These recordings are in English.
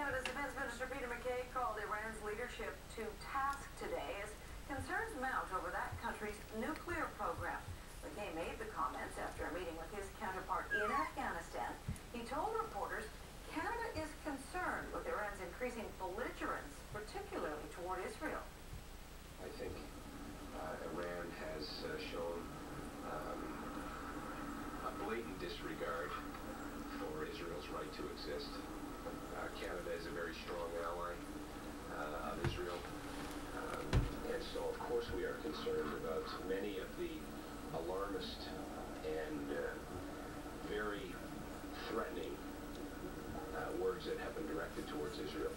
Canada's Defence Minister Peter MacKay called Iran's leadership to task today as concerns mount over that country's nuclear program. MacKay made the comments after a meeting with his counterpart in Afghanistan. He told reporters Canada is concerned with Iran's increasing belligerence, particularly toward Israel. I think Iran has shown a blatant disregard for Israel's right to exist. Canada is a very strong ally of Israel, and so of course we are concerned about many of the alarmist and very threatening words that have been directed towards Israel.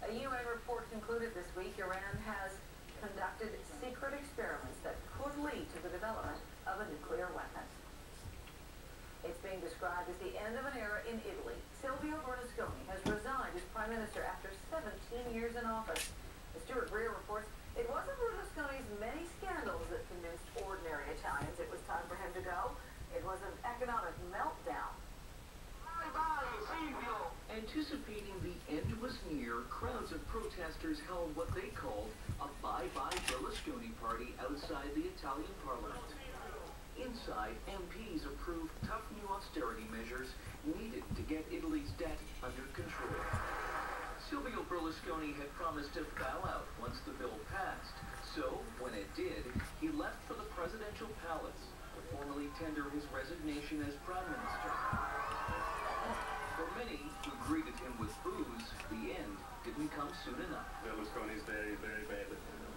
A UN report concluded this week Iran has conducted secret experiments that could lead to the development of a nuclear weapon. It's being described as the end of an era in Italy. Silvio Berlusconi has resigned as prime minister after 17 years in office. As Stuart Greer reports, it wasn't Berlusconi's many scandals that convinced ordinary Italians it was time for him to go. It was an economic meltdown. Anticipating the end was near, crowds of protesters held what they called a bye-bye Berlusconi party outside the Italian parliament. Inside, MPs approved tough new austerity measures needed to get Italy's debt under control. Silvio Berlusconi had promised to bow out once the bill passed. So, when it did, he left for the presidential palace to formally tender his resignation as prime minister. For many who greeted him with boos, the end didn't come soon enough. Berlusconi is very, very bad.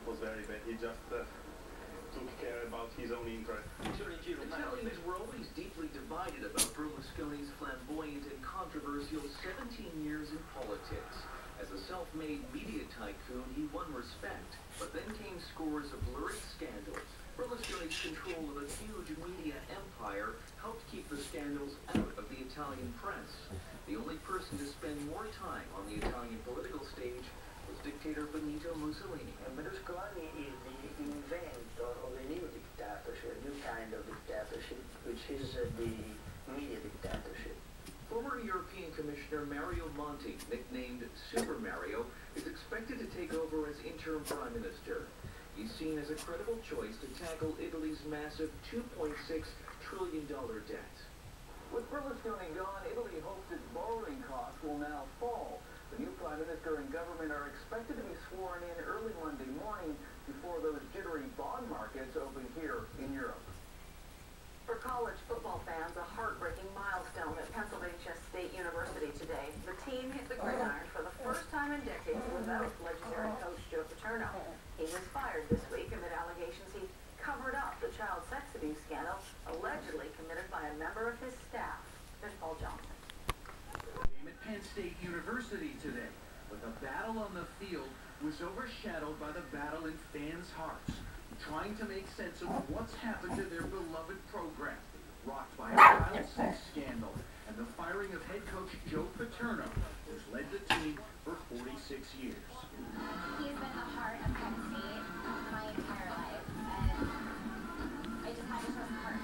Was very bad. He just took care about his own interest. Italians were always deeply divided about Berlusconi's flamboyant and controversial 17 years in politics. As a self-made media tycoon, he won respect, but then came scores of lurid scandals. Berlusconi's control of a huge media empire helped keep the scandals out of the Italian press. The only person to spend more time on the Italian political stage was dictator Benito Mussolini. And Berlusconi is the inventor of a new dictatorship, a new kind of dictatorship, which is the media dictatorship. Former European Commissioner Mario Monti, nicknamed Super Mario, is expected to take over as interim prime minister. He's seen as a credible choice to tackle Italy's massive $2.6 trillion debt. With Berlusconi gone, Italy hopes its borrowing costs will now fall. The new prime minister and government are expected to be sworn in early Monday morning before those jittery bond markets open here in Europe. For college football fans, a heartbreaking milestone at Pennsylvania State University today. The team hit the gridiron for the first time in decades without legendary coach Joe Paterno. He was fired this week amid allegations he covered up the child sex abuse scandal allegedly committed by a member of his staff. Here's Paul Johnson. At Penn State University today, but the battle on the field was overshadowed by the battle in fans' hearts, trying to make sense of what's happened to their beloved program, rocked by a child sex scandal and the firing of head coach Joe Paterno, who's led the team for 46 years. He's been a part of Penn State my entire life, and I just had to trust him.